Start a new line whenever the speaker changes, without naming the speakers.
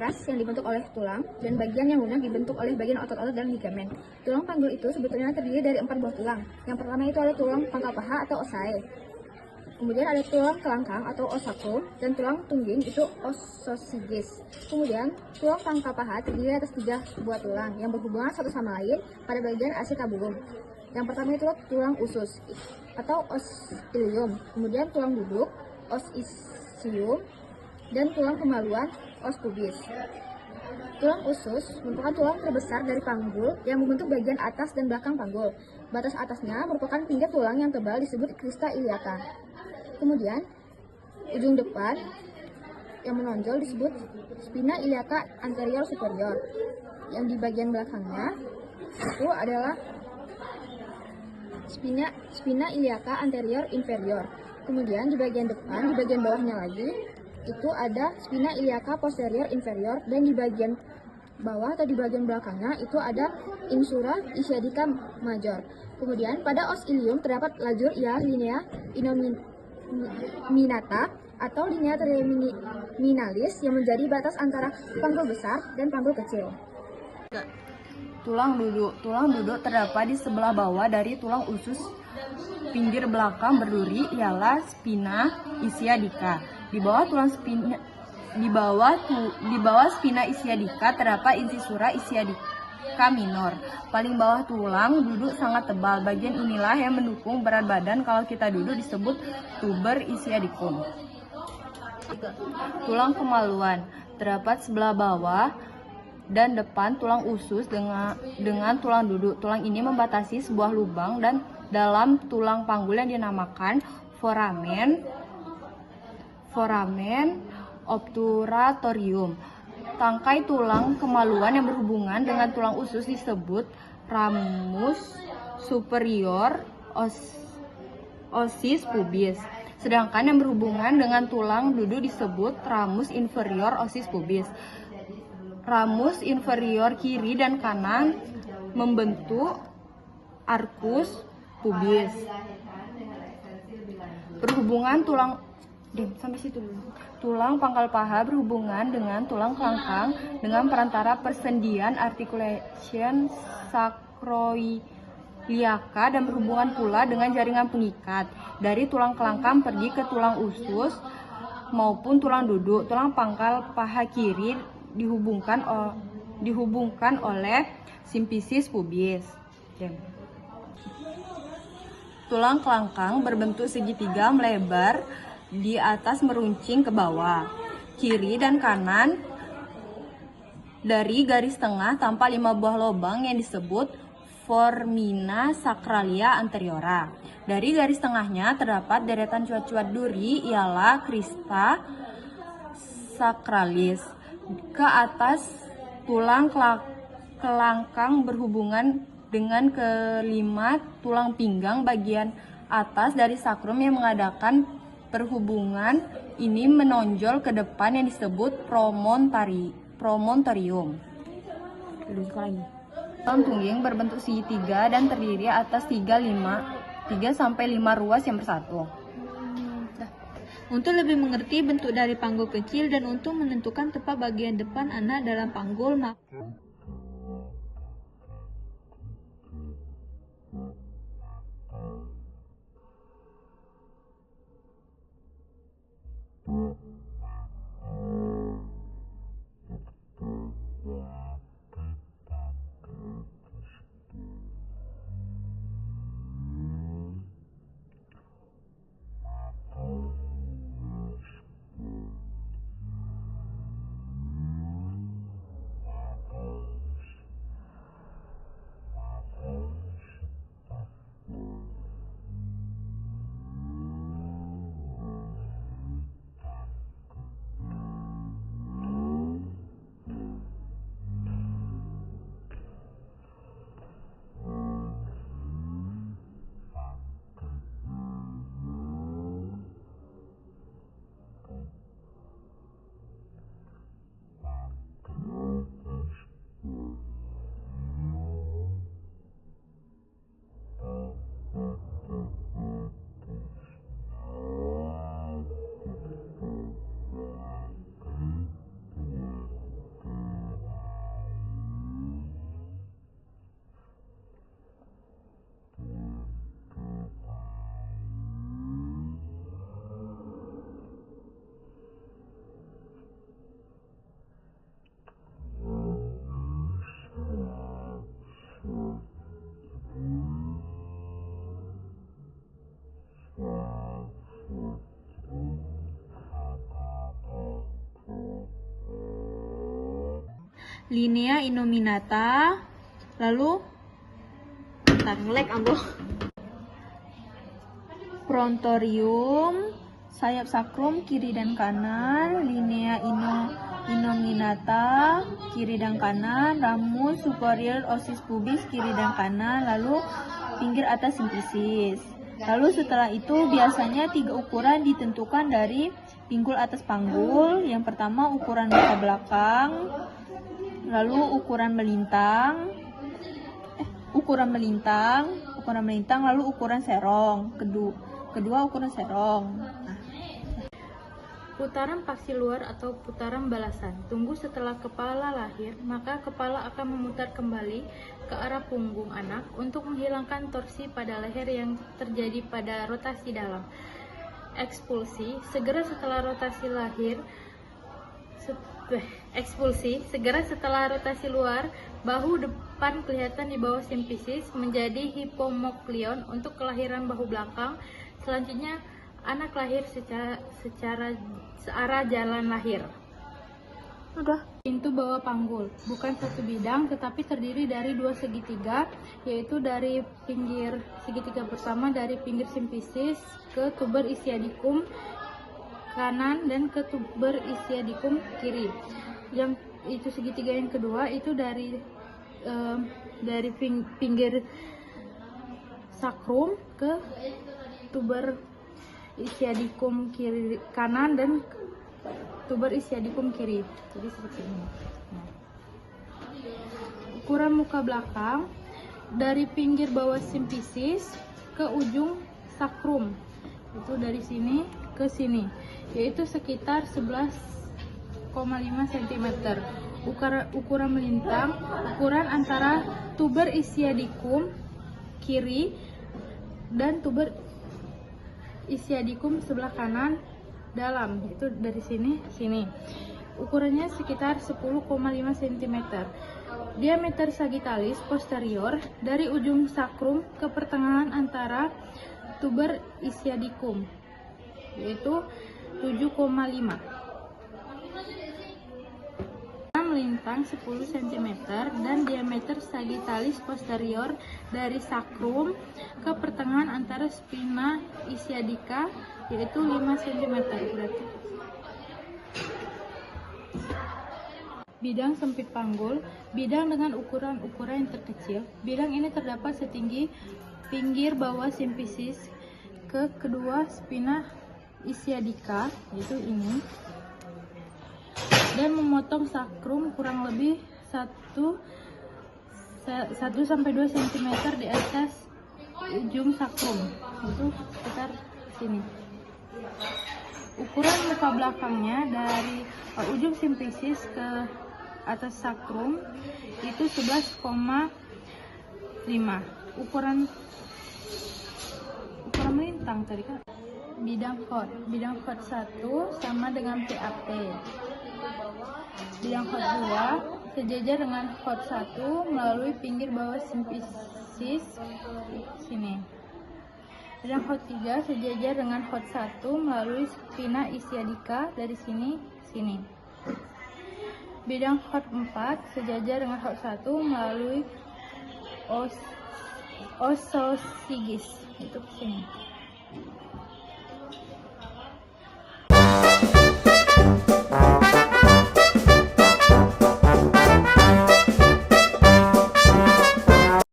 keras yang dibentuk oleh tulang, dan bagian yang lunak dibentuk oleh bagian otot-otot dan ligamen. Tulang panggul itu sebetulnya terdiri dari 4 buah tulang. Yang pertama itu ada tulang pangkal paha atau osae. Kemudian ada tulang kelangkang atau osaku, dan tulang tungging itu ossosigis. Kemudian tulang pangkal paha terdiri atas 3 buah tulang yang berhubungan satu sama lain pada bagian acetaburum. Yang pertama itu tulang usus atau os ilium, kemudian tulang duduk os ischium, dan tulang kemaluan os pubis. Tulang usus merupakan tulang terbesar dari panggul yang membentuk bagian atas dan belakang panggul. Batas atasnya merupakan pinggir tulang yang tebal disebut crista iliaca. Kemudian, ujung depan yang menonjol disebut spina iliaca anterior superior. Yang di bagian belakangnya itu adalah spina iliaca anterior inferior. Kemudian di bagian depan, di bagian bawahnya lagi, itu ada spina iliaca posterior inferior, dan di bagian bawah atau di bagian belakangnya itu ada insula ischiadica major. Kemudian pada os ilium terdapat lajur ia linea innominata atau linea terminalis yang menjadi batas antara panggul besar dan panggul kecil.
Tulang duduk. Tulang duduk terdapat di sebelah bawah dari tulang usus. Pinggir belakang berduri ialah spina ischiadica. Di bawah spina ischiadica terdapat incisura ischiadica minor. Paling bawah tulang duduk sangat tebal. Bagian inilah yang mendukung berat badan. Kalau kita duduk disebut tuber ischiadicum. Tulang kemaluan terdapat sebelah bawah dan depan tulang usus dengan tulang duduk. Tulang ini membatasi sebuah lubang dan dalam tulang panggul yang dinamakan foramen obturatorium. Tangkai tulang kemaluan yang berhubungan dengan tulang usus disebut ramus superior ossis pubis. Sedangkan yang berhubungan dengan tulang duduk disebut ramus inferior ossis pubis. Ramus inferior kiri dan kanan membentuk arcus pubis. Berhubungan tulang pangkal paha berhubungan dengan tulang kelangkang dengan perantara persendian articulation sacroiliaca dan berhubungan pula dengan jaringan pengikat dari tulang kelangkang pergi ke tulang usus maupun tulang duduk. Tulang pangkal paha kiri dihubungkan oleh simfisis pubis. Tulang kelangkang berbentuk segitiga melebar di atas meruncing ke bawah. Kiri dan kanan dari garis tengah tampak 5 buah lubang yang disebut formina sacralia anteriora. Dari garis tengahnya terdapat deretan cuat-cuat duri ialah crista sacralis. Ke atas tulang kelangkang berhubungan dengan kelima tulang pinggang bagian atas dari sakrum yang mengadakan perhubungan ini menonjol ke depan yang disebut promontorium. Tulang tungging berbentuk segitiga dan terdiri atas 3-5 ruas yang bersatu.
Untuk lebih mengerti bentuk dari panggul kecil dan untuk menentukan tepat bagian depan anak dalam panggul, linea innominata, lalu ngelek ambo. Frontorium, sayap sakrum kiri dan kanan, linea innominata kiri dan kanan, ramus superior osis pubis kiri dan kanan, lalu pinggir atas simplicis. Lalu setelah itu biasanya 3 ukuran ditentukan dari pinggul atas panggul. Yang pertama ukuran muka belakang, lalu ukuran melintang, lalu ukuran serong. Kedua ukuran serong.
Putaran paksi luar atau putaran balasan. Tunggu setelah kepala lahir, maka kepala akan memutar kembali ke arah punggung anak untuk menghilangkan torsi pada leher yang terjadi pada rotasi dalam. Ekspulsi, segera setelah rotasi luar, bahu depan kelihatan di bawah simfisis menjadi hipomoklion untuk kelahiran bahu belakang. Selanjutnya anak lahir searah jalan lahir. Pintu bawah panggul bukan satu bidang tetapi terdiri dari 2 segitiga, yaitu dari pinggir segitiga pertama dari pinggir simfisis ke tuber ischiadicum kanan dan ke tuber ischiadicum kiri. Yang itu segitiga yang kedua itu dari pinggir sakrum ke tuber ischiadicum kiri kanan dan tuber ischiadicum kiri. Jadi seperti ini. Ukuran muka belakang dari pinggir bawah simfisis ke ujung sakrum. Itu dari sini ke sini, yaitu sekitar 11,5 cm. Ukuran melintang, ukuran antara tuber ischiadicum kiri dan tuber ischiadicum sebelah kanan dalam, itu dari sini sini. Ukurannya sekitar 10,5 cm. Diameter sagittalis posterior dari ujung sakrum ke pertengahan antara tuber ischiadicum, yaitu 7,5. Melintang 10 cm dan diameter sagittalis posterior dari sakrum ke pertengahan antara spina ischiadica, yaitu 5 cm berarti. Bidang sempit panggul, bidang dengan ukuran yang terkecil. Bidang ini terdapat setinggi pinggir bawah simfisis ke kedua spina ischiadica, yaitu ini, dan memotong sakrum kurang lebih 1-2 cm di atas ujung sakrum, itu sekitar sini. Ukuran muka belakangnya dari ujung simfisis ke atas sakrum itu 11,5. Ukuran melintang tadi kan. Bidang hot 1 sama dengan PAP. Bidang hot 2 sejajar dengan hot 1 melalui pinggir bawah simfisis sini. Bidang hot 3 sejajar dengan hot 1 melalui spina ischiadica dari sini sini. Bidang hot 4 sejajar dengan hot 1 melalui ossosigis, itu sini.